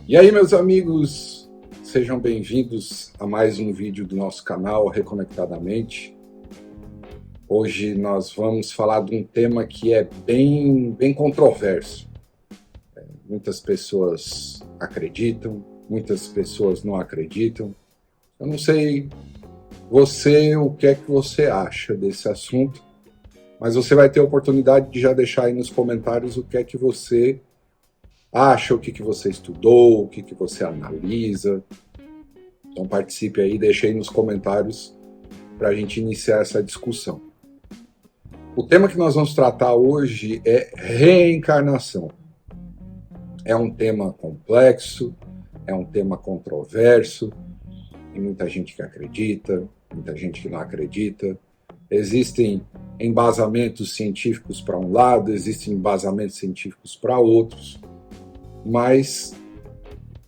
E aí, meus amigos, sejam bem-vindos a mais um vídeo do nosso canal Reconectadamente. Hoje nós vamos falar de um tema que é bem controverso. Muitas pessoas acreditam, muitas pessoas não acreditam. Eu não sei o que é que você acha desse assunto, mas você vai ter a oportunidade de já deixar aí nos comentários o que é que você acha, o que você estudou, o que você analisa. Então participe aí, deixe aí nos comentários para a gente iniciar essa discussão. O tema que nós vamos tratar hoje é reencarnação. É um tema complexo, é um tema controverso, tem muita gente que acredita, muita gente que não acredita. Existem embasamentos científicos para um lado, existem embasamentos científicos para outros. Mas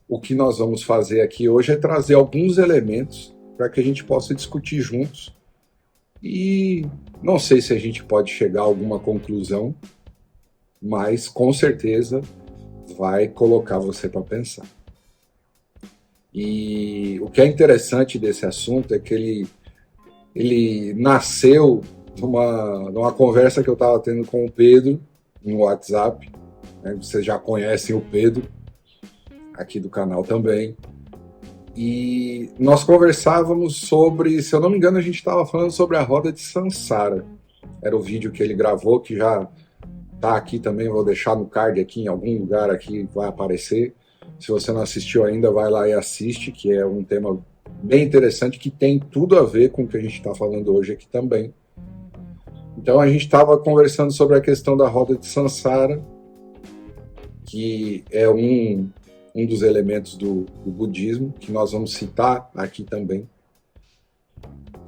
o que nós vamos fazer aqui hoje é trazer alguns elementos para que a gente possa discutir juntos. E não sei se a gente pode chegar a alguma conclusão, mas com certeza vai colocar você para pensar. E o que é interessante desse assunto é que ele nasceu numa conversa que eu estava tendo com o Pedro no WhatsApp. Vocês já conhecem o Pedro, aqui do canal também. E nós conversávamos sobre, se eu não me engano, a gente estava falando sobre a roda de Sansara. Era o vídeo que ele gravou, que já está aqui também, vou deixar no card aqui, em algum lugar aqui vai aparecer. Se você não assistiu ainda, vai lá e assiste, que é um tema bem interessante, que tem tudo a ver com o que a gente está falando hoje aqui também. Então a gente estava conversando sobre a questão da roda de Sansara, que é um dos elementos do budismo, que nós vamos citar aqui também.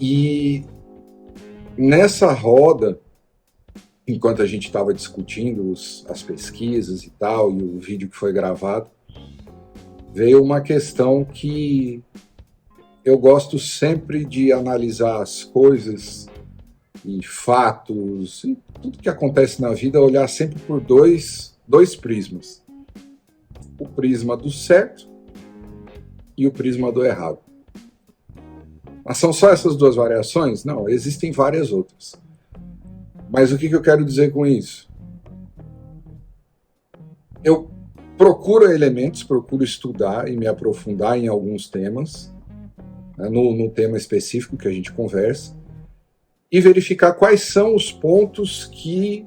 E nessa roda, enquanto a gente estava discutindo as pesquisas e tal, e o vídeo que foi gravado, veio uma questão que eu gosto sempre de analisar as coisas e fatos, e tudo que acontece na vida, olhar sempre por dois prismas. O prisma do certo e o prisma do errado. Mas são só essas duas variações? Não, existem várias outras. Mas o que eu quero dizer com isso? Eu procuro elementos, procuro estudar e me aprofundar em alguns temas, né, no tema específico que a gente conversa, e verificar quais são os pontos que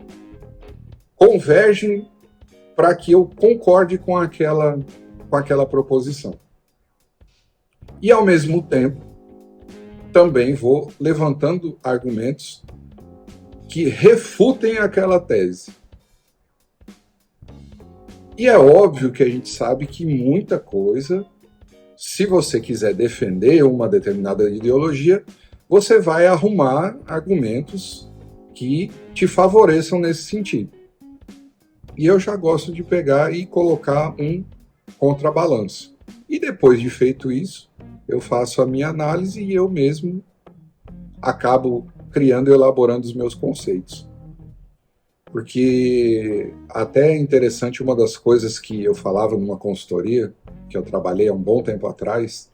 convergem para que eu concorde com aquela proposição. E, ao mesmo tempo, também vou levantando argumentos que refutem aquela tese. E é óbvio que a gente sabe que muita coisa, se você quiser defender uma determinada ideologia, você vai arrumar argumentos que te favoreçam nesse sentido. E eu já gosto de pegar e colocar um contrabalanço. E depois de feito isso, eu faço a minha análise e eu mesmo acabo criando e elaborando os meus conceitos. Porque até é interessante, uma das coisas que eu falava numa consultoria, que eu trabalhei há um bom tempo atrás,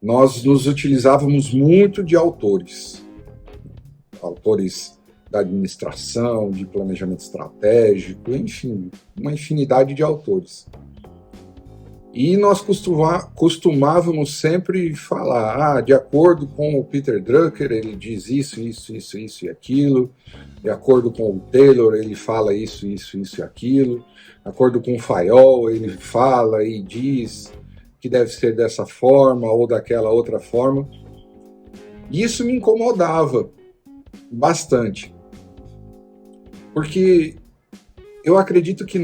nós nos utilizávamos muito de autores da administração, de planejamento estratégico, enfim, uma infinidade de autores. E nós costumávamos sempre falar, de acordo com o Peter Drucker, ele diz isso e aquilo, de acordo com o Taylor, ele fala isso e aquilo, de acordo com o Fayol, ele fala e diz que deve ser dessa forma ou daquela outra forma. E isso me incomodava bastante. Porque eu acredito que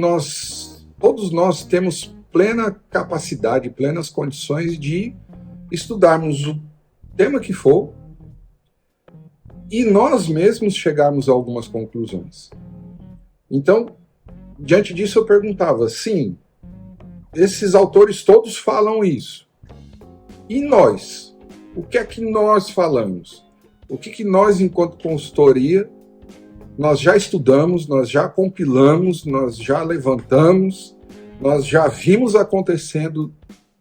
todos nós temos plena capacidade, plenas condições de estudarmos o tema que for e nós mesmos chegarmos a algumas conclusões. Então, diante disso eu perguntava, sim, esses autores todos falam isso. E nós? O que é que nós falamos? O que nós, enquanto consultoria, nós já estudamos, nós já compilamos, nós já levantamos nós já vimos acontecendo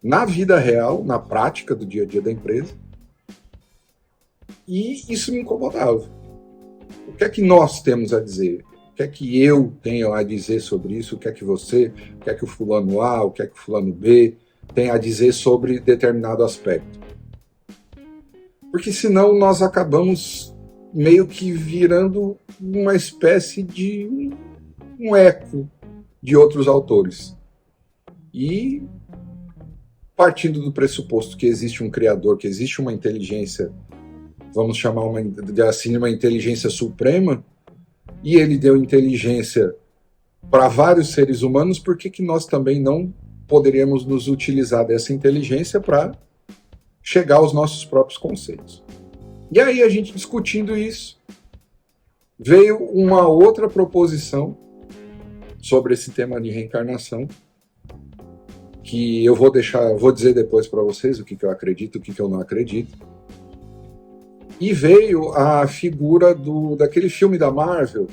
na vida real, na prática do dia a dia da empresa, e isso me incomodava. O que é que nós temos a dizer? O que é que eu tenho a dizer sobre isso? O que é que você, o que é que o fulano A, o que é que o fulano B tem a dizer sobre determinado aspecto? Porque senão nós acabamos meio que virando uma espécie de um eco de outros autores. E partindo do pressuposto que existe um criador, que existe uma inteligência, vamos chamar assim, uma inteligência suprema, e ele deu inteligência para vários seres humanos, por que nós também não poderíamos nos utilizar dessa inteligência para chegar aos nossos próprios conceitos? E aí, a gente discutindo isso, veio uma outra proposição sobre esse tema de reencarnação, que eu vou dizer depois para vocês o que eu acredito, o que eu não acredito. E veio a figura daquele filme da Marvel,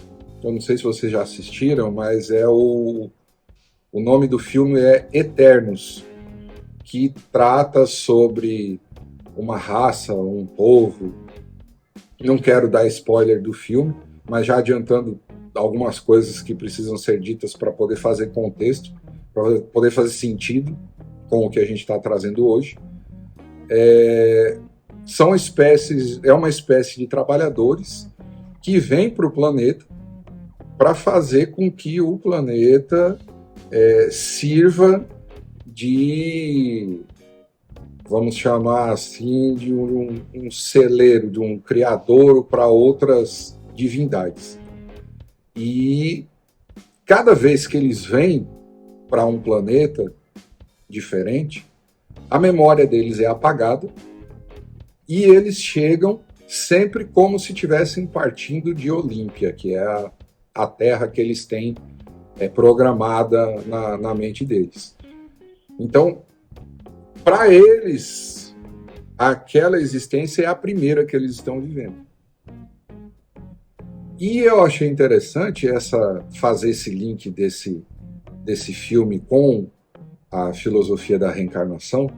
eu não sei se vocês já assistiram, mas o nome do filme é Eternos, que trata sobre uma raça, um povo. Não quero dar spoiler do filme, mas já adiantando algumas coisas que precisam ser ditas para poder fazer contexto, para poder fazer sentido com o que a gente está trazendo hoje. É uma espécie de trabalhadores que vêm para o planeta para fazer com que o planeta sirva de, vamos chamar assim, de um celeiro, de um criadouro para outras divindades. E cada vez que eles vêm para um planeta diferente, a memória deles é apagada e eles chegam sempre como se estivessem partindo de Olímpia, que é a terra que eles têm programada na mente deles. Então, para eles, aquela existência é a primeira que eles estão vivendo. E eu achei interessante fazer esse link desse filme com a filosofia da reencarnação,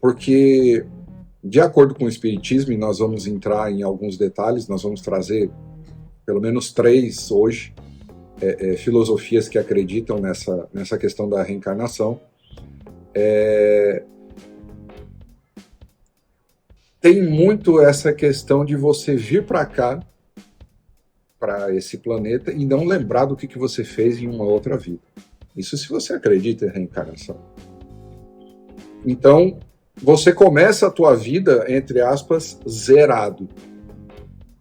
porque, de acordo com o Espiritismo, e nós vamos entrar em alguns detalhes, nós vamos trazer pelo menos 3 hoje, filosofias que acreditam nessa questão da reencarnação. Tem muito essa questão de você vir para cá, para esse planeta, e não lembrar do que você fez em uma outra vida. Isso se você acredita em reencarnação. Então, você começa a tua vida, entre aspas, zerado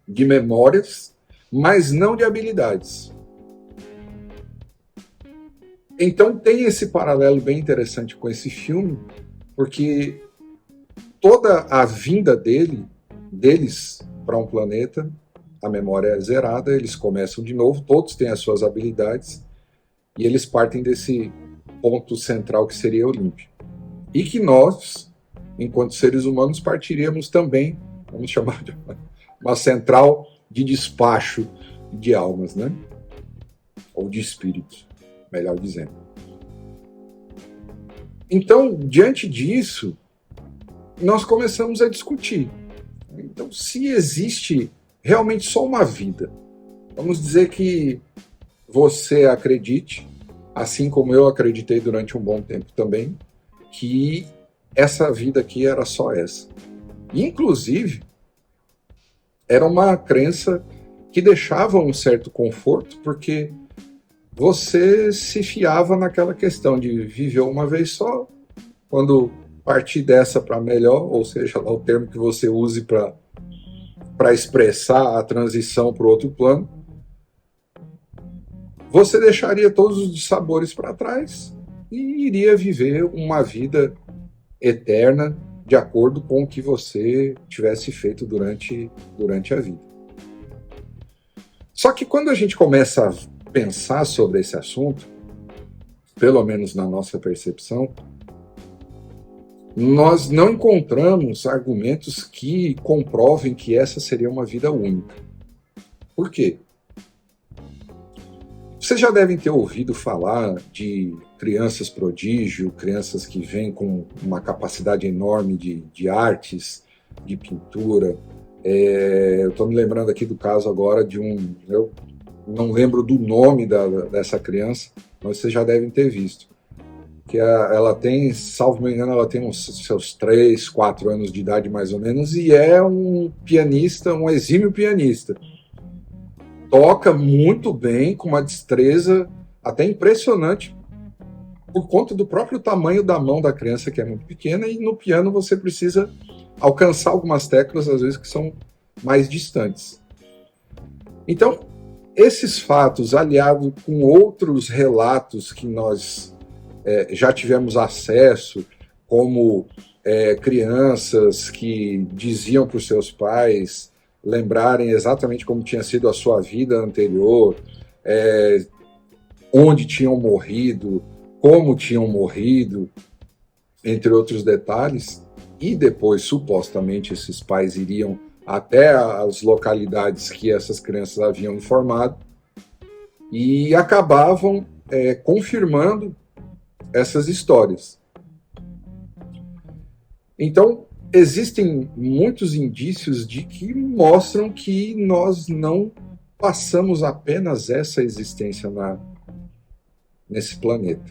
de memórias, mas não de habilidades. Então tem esse paralelo bem interessante com esse filme, porque toda a vinda deles para um planeta, a memória é zerada, eles começam de novo, todos têm as suas habilidades, e eles partem desse ponto central que seria Olímpia. E que nós, enquanto seres humanos, partiríamos também, vamos chamar de uma central de despacho de almas, né? Ou de espíritos, melhor dizendo. Então, diante disso, nós começamos a discutir. Então, se existe realmente só uma vida, vamos dizer que você acredite, assim como eu acreditei durante um bom tempo também, que essa vida aqui era só essa. E, inclusive, era uma crença que deixava um certo conforto, porque você se fiava naquela questão de viver uma vez só, quando partir dessa para melhor, ou seja, lá o termo que você use para expressar a transição para o outro plano, você deixaria todos os dissabores para trás e iria viver uma vida eterna de acordo com o que você tivesse feito durante a vida. Só que quando a gente começa a pensar sobre esse assunto, pelo menos na nossa percepção, nós não encontramos argumentos que comprovem que essa seria uma vida única. Por quê? Vocês já devem ter ouvido falar de crianças prodígio, crianças que vêm com uma capacidade enorme de artes, de pintura. Eu estou me lembrando aqui do caso agora de eu não lembro do nome dessa criança, mas vocês já devem ter visto. Ela tem, salvo me engano, ela tem uns seus 3, 4 anos de idade mais ou menos, e é um pianista, um exímio pianista. Toca muito bem, com uma destreza até impressionante, por conta do próprio tamanho da mão da criança, que é muito pequena, e no piano você precisa alcançar algumas teclas, às vezes, que são mais distantes. Então, esses fatos, aliados com outros relatos que nós já tivemos acesso, como crianças que diziam para os seus pais lembrarem exatamente como tinha sido a sua vida anterior, onde tinham morrido, como tinham morrido, entre outros detalhes, e depois, supostamente, esses pais iriam até as localidades que essas crianças haviam informado e acabavam confirmando essas histórias. Então, existem muitos indícios de que mostram que nós não passamos apenas essa existência nesse planeta.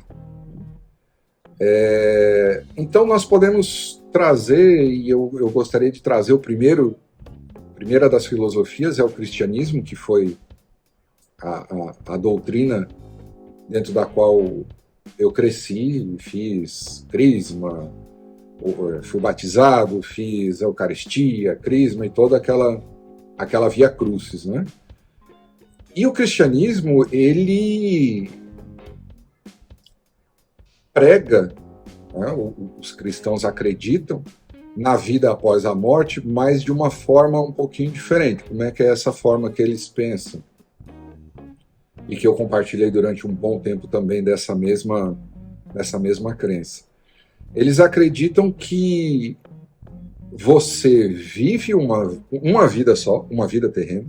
Então, nós podemos trazer, e eu gostaria de trazer a primeira das filosofias é o cristianismo, que foi a doutrina dentro da qual eu cresci, fiz crisma, fui batizado, fiz Eucaristia, crisma e toda aquela via crucis, né? E o cristianismo, ele prega, né, os cristãos acreditam na vida após a morte, mas de uma forma um pouquinho diferente. Como é que é essa forma que eles pensam? E que eu compartilhei durante um bom tempo também dessa mesma crença. Eles acreditam que você vive uma vida só, uma vida terrena.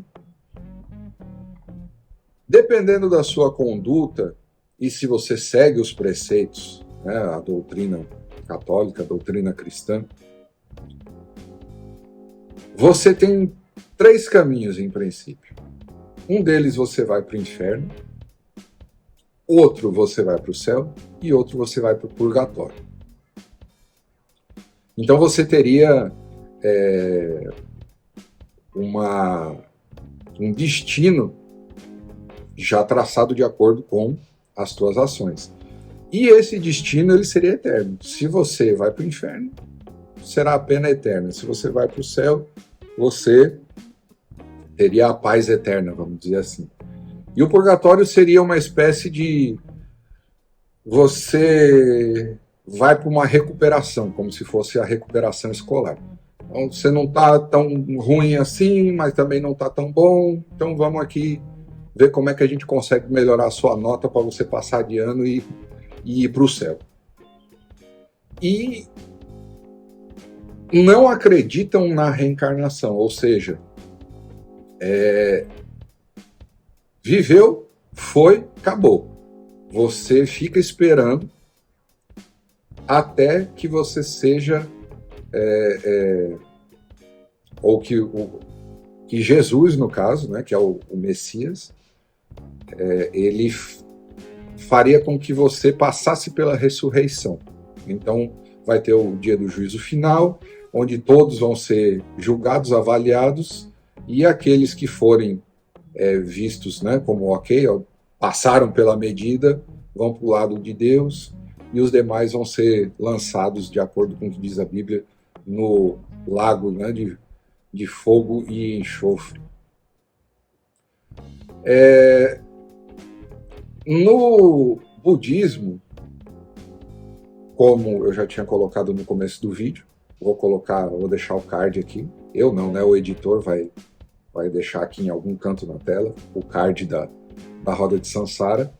Dependendo da sua conduta, e se você segue os preceitos, né, a doutrina católica, a doutrina cristã, você tem 3 caminhos em princípio. Um deles você vai para o inferno, outro você vai para o céu e outro você vai para o purgatório. Então você teria um destino já traçado de acordo com as tuas ações. E esse destino ele seria eterno. Se você vai para o inferno, será a pena eterna. Se você vai para o céu, você teria a paz eterna, vamos dizer assim. E o purgatório seria uma espécie de... Você vai para uma recuperação, como se fosse a recuperação escolar. Então, você não está tão ruim assim, mas também não está tão bom. Então, vamos aqui ver como é que a gente consegue melhorar a sua nota para você passar de ano e ir para o céu. E não acreditam na reencarnação, ou seja, viveu, foi, acabou. Você fica esperando até que você seja, ou que Jesus, no caso, né, que é o Messias, ele faria com que você passasse pela ressurreição. Então, vai ter o dia do juízo final, onde todos vão ser julgados, avaliados, e aqueles que forem vistos, né, como ok, passaram pela medida, vão para o lado de Deus, e os demais vão ser lançados, de acordo com o que diz a Bíblia, no lago, né, de fogo e enxofre. No budismo, como eu já tinha colocado no começo do vídeo, vou deixar o card aqui, eu não, né, o editor vai deixar aqui em algum canto na tela, o card da roda de Sansara.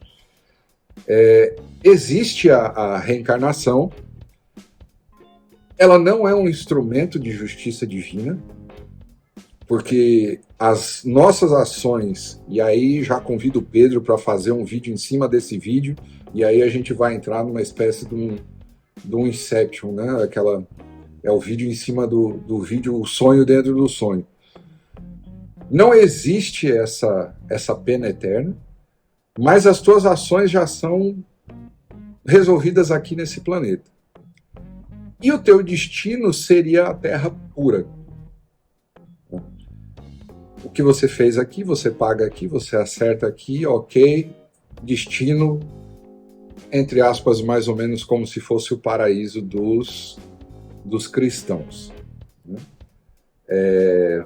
Existe a reencarnação, ela não é um instrumento de justiça divina, porque as nossas ações, e aí já convido o Pedro para fazer um vídeo em cima desse vídeo, e aí a gente vai entrar numa espécie de um Inception, né? É o vídeo em cima do vídeo, o sonho dentro do sonho. Não existe essa pena eterna, mas as tuas ações já são resolvidas aqui nesse planeta. E o teu destino seria a terra pura. O que você fez aqui, você paga aqui, você acerta aqui, ok, destino, entre aspas, mais ou menos como se fosse o paraíso dos cristãos.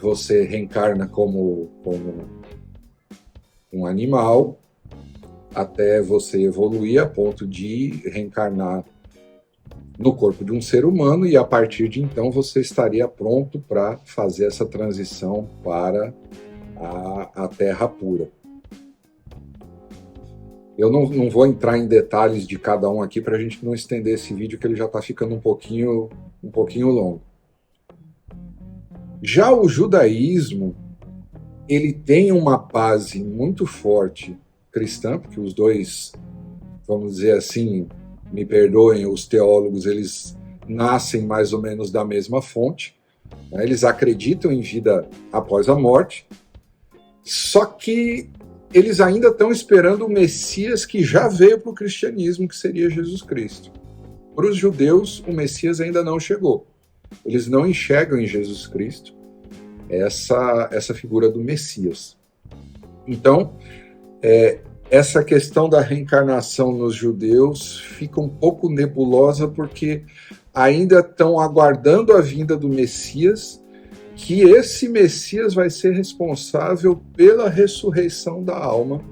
Você reencarna como um animal, até você evoluir a ponto de reencarnar no corpo de um ser humano, e a partir de então você estaria pronto para fazer essa transição para a terra pura. Eu não vou entrar em detalhes de cada um aqui para a gente não estender esse vídeo, que ele já está ficando um pouquinho longo. Já o judaísmo, ele tem uma base muito forte cristã, porque os dois, vamos dizer assim, me perdoem os teólogos, eles nascem mais ou menos da mesma fonte, né? Eles acreditam em vida após a morte, só que eles ainda estão esperando o Messias que já veio para o cristianismo, que seria Jesus Cristo. Para os judeus, o Messias ainda não chegou. Eles não enxergam em Jesus Cristo essa figura do Messias. Então, essa questão da reencarnação nos judeus fica um pouco nebulosa, porque ainda estão aguardando a vinda do Messias, que esse Messias vai ser responsável pela ressurreição da alma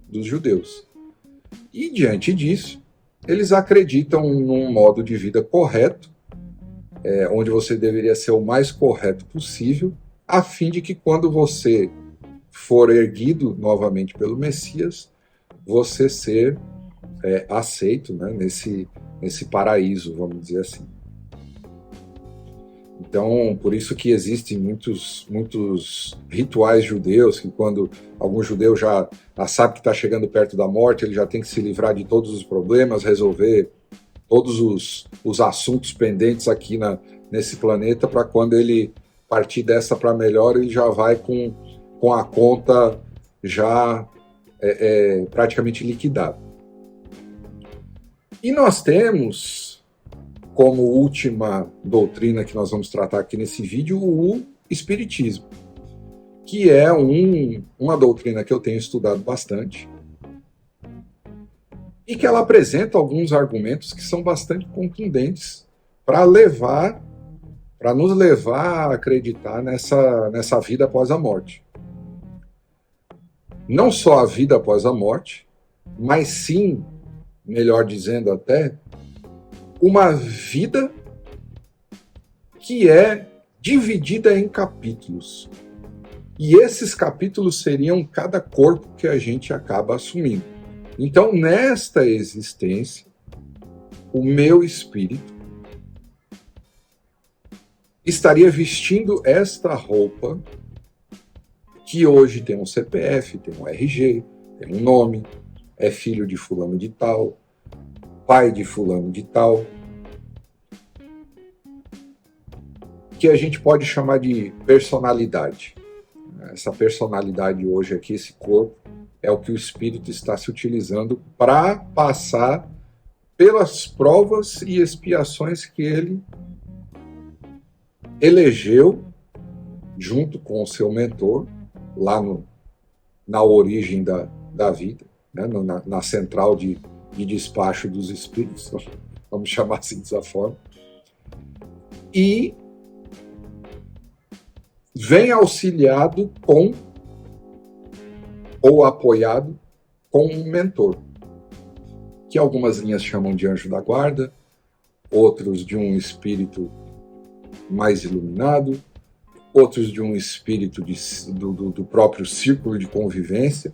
dos judeus. E, diante disso, eles acreditam num modo de vida correto, onde você deveria ser o mais correto possível, a fim de que quando você for erguido novamente pelo Messias, você ser aceito, né, nesse paraíso, vamos dizer assim. Então, por isso que existem muitos rituais judeus, que quando algum judeu já sabe que está chegando perto da morte, ele já tem que se livrar de todos os problemas, resolver todos os assuntos pendentes aqui nesse planeta, para quando ele partir dessa para melhor, ele já vai com a conta já praticamente liquidada. E nós temos, como última doutrina que nós vamos tratar aqui nesse vídeo, o Espiritismo, que é uma doutrina que eu tenho estudado bastante e que ela apresenta alguns argumentos que são bastante contundentes para nos levar a acreditar nessa vida após a morte. Não só a vida após a morte, mas sim, melhor dizendo até, uma vida que é dividida em capítulos. E esses capítulos seriam cada corpo que a gente acaba assumindo. Então, nesta existência, o meu espírito estaria vestindo esta roupa, que hoje tem um CPF, tem um RG, tem um nome, é filho de fulano de tal, pai de fulano de tal, que a gente pode chamar de personalidade. Essa personalidade hoje aqui, esse corpo, é o que o espírito está se utilizando para passar pelas provas e expiações que ele elegeu junto com o seu mentor, lá na origem da vida, né? na central de despacho dos espíritos, vamos chamar assim dessa forma, e vem auxiliado ou apoiado com um mentor, que algumas linhas chamam de anjo da guarda, outros de um espírito mais iluminado, outros de um espírito do próprio círculo de convivência,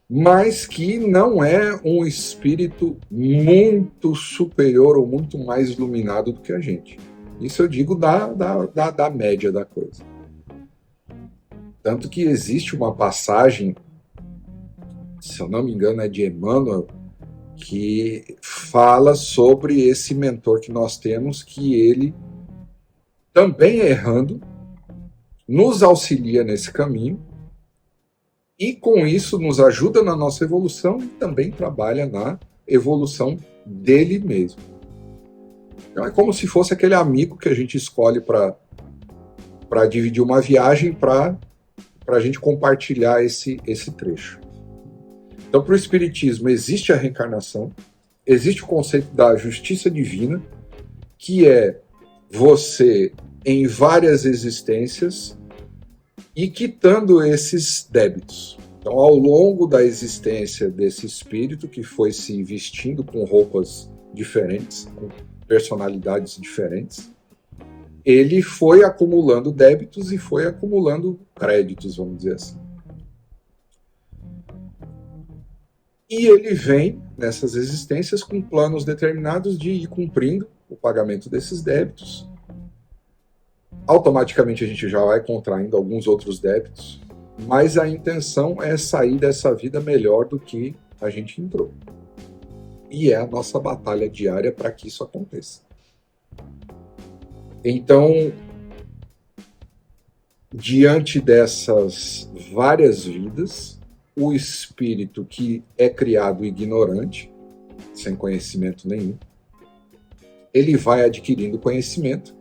mas que não é um espírito muito superior ou muito mais iluminado do que a gente. Isso eu digo da média da coisa. Tanto que existe uma passagem, se eu não me engano, é de Emmanuel, que fala sobre esse mentor que nós temos, que ele, também errando, nos auxilia nesse caminho e, com isso, nos ajuda na nossa evolução e também trabalha na evolução dele mesmo. Então é como se fosse aquele amigo que a gente escolhe para dividir uma viagem, para a gente compartilhar esse trecho. Então, para o Espiritismo, existe a reencarnação, existe o conceito da justiça divina, que é você, em várias existências, e quitando esses débitos. Então, ao longo da existência desse espírito, que foi se vestindo com roupas diferentes, com personalidades diferentes, ele foi acumulando débitos e foi acumulando créditos, vamos dizer assim. E ele vem, nessas existências, com planos determinados de ir cumprindo o pagamento desses débitos. Automaticamente a gente já vai contraindo alguns outros débitos, mas a intenção é sair dessa vida melhor do que a gente entrou. E é a nossa batalha diária para que isso aconteça. Então, diante dessas várias vidas, o espírito que é criado ignorante, sem conhecimento nenhum, ele vai adquirindo conhecimento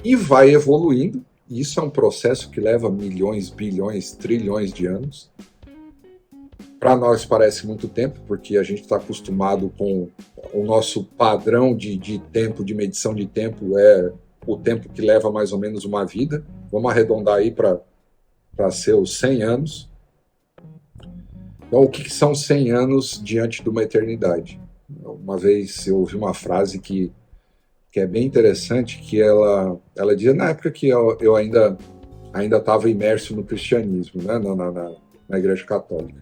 e vai evoluindo. E isso é um processo que leva milhões, bilhões, trilhões de anos. Para nós parece muito tempo, porque a gente está acostumado com o nosso padrão de tempo, de medição de tempo, é o tempo que leva mais ou menos uma vida. Vamos arredondar aí para ser os 100 anos. Então, o que são 100 anos diante de uma eternidade? Uma vez eu ouvi uma frase que é bem interessante, que ela dizia, na época que eu ainda estava imerso no cristianismo, né, na Igreja Católica,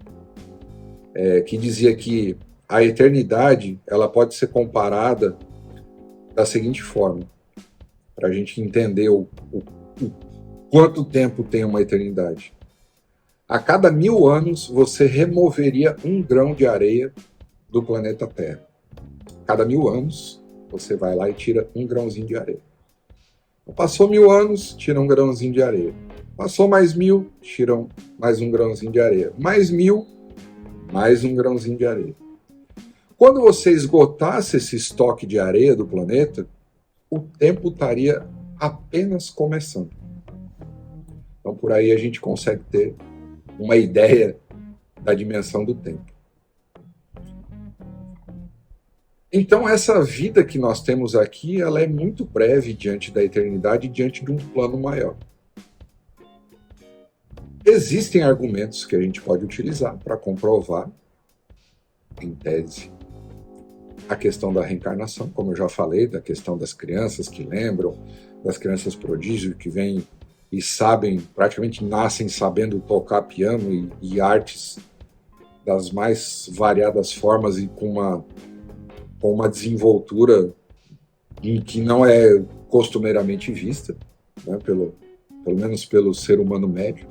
que dizia que a eternidade ela pode ser comparada da seguinte forma, para a gente entender o quanto tempo tem uma eternidade. A cada 1000 anos, você removeria 1 grão de areia do planeta Terra. A cada 1000 anos, você vai lá e tira 1 grãozinho de areia. Então, passou 1000 anos, tira 1 grãozinho de areia. Passou mais 1000, tiram mais 1 grãozinho de areia. Mais 1000, mais 1 grãozinho de areia. Quando você esgotasse esse estoque de areia do planeta, o tempo estaria apenas começando. Então, por aí a gente consegue ter uma ideia da dimensão do tempo. Então, essa vida que nós temos aqui, ela é muito breve diante da eternidade, diante de um plano maior. Existem argumentos que a gente pode utilizar para comprovar, em tese, a questão da reencarnação, como eu já falei, da questão das crianças que lembram, das crianças prodígio que vêm e sabem, praticamente nascem sabendo tocar piano e artes das mais variadas formas e com uma desenvoltura que não é costumeiramente vista, né, pelo menos pelo ser humano médio.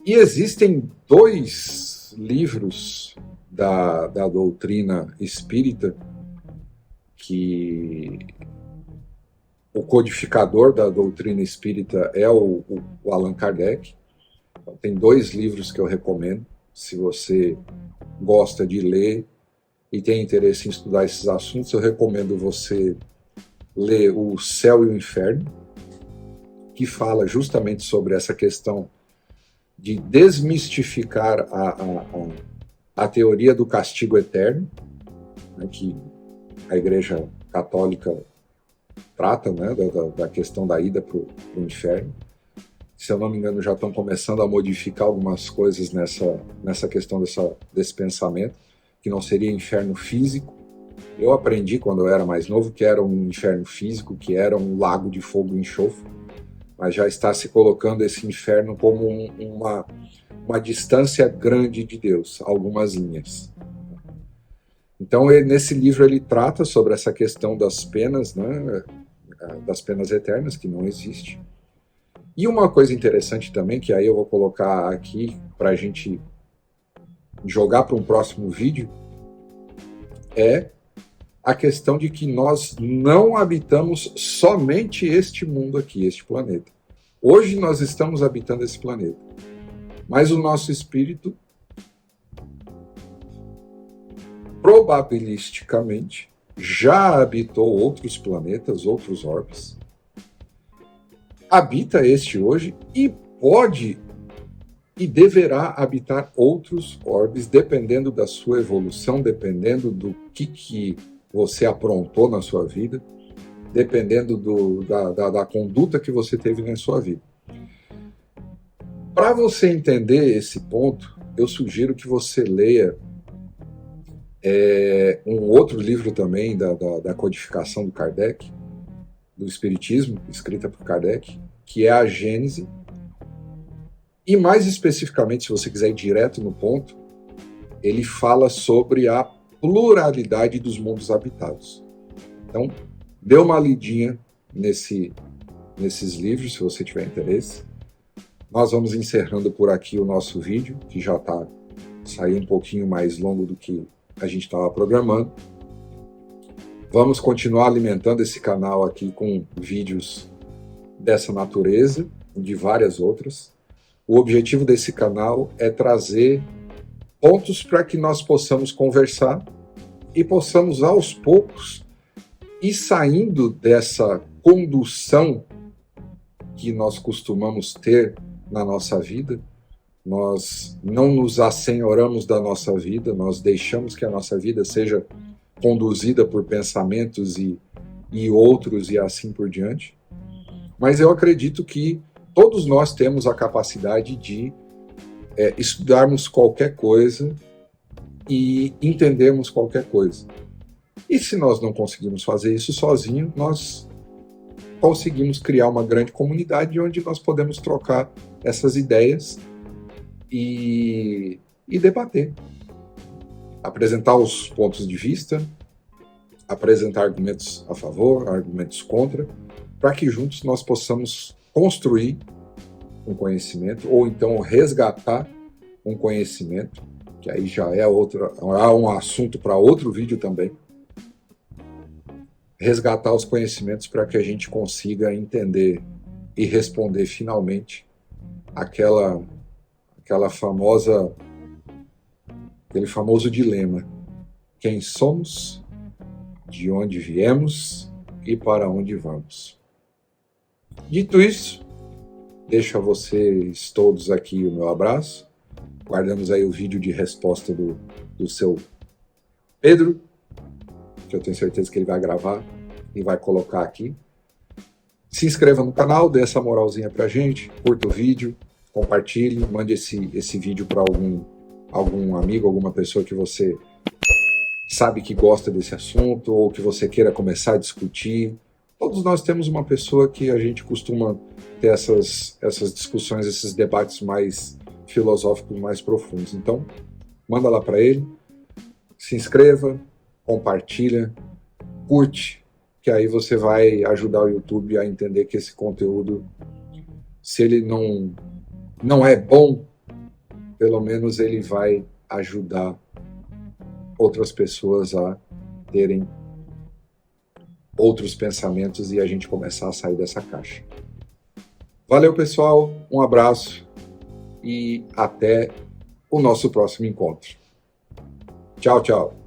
E existem 2 livros da doutrina espírita que o codificador da doutrina espírita é o Allan Kardec. Então, tem 2 livros que eu recomendo, se você gosta de ler e tem interesse em estudar esses assuntos, eu recomendo você ler O Céu e o Inferno, que fala justamente sobre essa questão de desmistificar a teoria do castigo eterno, né, que a Igreja Católica trata, né, da questão da ida para o inferno. Se eu não me engano, já estão começando a modificar algumas coisas nessa questão desse pensamento, que não seria inferno físico. Eu aprendi, quando eu era mais novo, que era um inferno físico, que era um lago de fogo e enxofre, mas já está se colocando esse inferno como uma distância grande de Deus, algumas linhas. Então, nesse livro ele trata sobre essa questão das penas, né, das penas eternas, que não existe. E uma coisa interessante também, que aí eu vou colocar aqui para a gente jogar para um próximo vídeo, é a questão de que nós não habitamos somente este mundo aqui, este planeta. Hoje nós estamos habitando esse planeta, mas o nosso espírito, probabilisticamente, já habitou outros planetas, outros orbes, habita este hoje e pode e deverá habitar outros orbes, dependendo da sua evolução, dependendo do que você aprontou na sua vida, dependendo da conduta que você teve na sua vida. Para você entender esse ponto, eu sugiro que você leia um outro livro também da codificação do Kardec, do Espiritismo, escrita por Kardec, que é a Gênese. E mais especificamente, se você quiser ir direto no ponto, ele fala sobre a pluralidade dos mundos habitados. Então, dê uma lidinha nesses livros, se você tiver interesse. Nós vamos encerrando por aqui o nosso vídeo, que já está saindo um pouquinho mais longo do que a gente estava programando. Vamos continuar alimentando esse canal aqui com vídeos dessa natureza e de várias outras. O objetivo desse canal é trazer pontos para que nós possamos conversar e possamos, aos poucos, ir saindo dessa condução que nós costumamos ter na nossa vida. Nós não nos assenhoramos da nossa vida, nós deixamos que a nossa vida seja conduzida por pensamentos e outros e assim por diante. Mas eu acredito que todos nós temos a capacidade de estudarmos qualquer coisa e entendermos qualquer coisa. E se nós não conseguimos fazer isso sozinho, nós conseguimos criar uma grande comunidade onde nós podemos trocar essas ideias e debater. Apresentar os pontos de vista, apresentar argumentos a favor, argumentos contra, para que juntos nós possamos construir um conhecimento, ou então resgatar um conhecimento, que aí já é um assunto para outro vídeo também. Resgatar os conhecimentos para que a gente consiga entender e responder finalmente aquele famoso dilema: quem somos, de onde viemos e para onde vamos. Dito isso, deixo a vocês todos aqui o meu abraço. Guardamos aí o vídeo de resposta do seu Pedro, que eu tenho certeza que ele vai gravar e vai colocar aqui. Se inscreva no canal, dê essa moralzinha pra gente, curta o vídeo, compartilhe, mande esse vídeo para algum amigo, alguma pessoa que você sabe que gosta desse assunto ou que você queira começar a discutir. Todos nós temos uma pessoa que a gente costuma ter essas discussões, esses debates mais filosóficos, mais profundos. Então, manda lá para ele, se inscreva, compartilha, curte, que aí você vai ajudar o YouTube a entender que esse conteúdo, se ele não é bom, pelo menos ele vai ajudar outras pessoas a terem outros pensamentos e a gente começar a sair dessa caixa. Valeu, pessoal, um abraço e até o nosso próximo encontro. Tchau, tchau.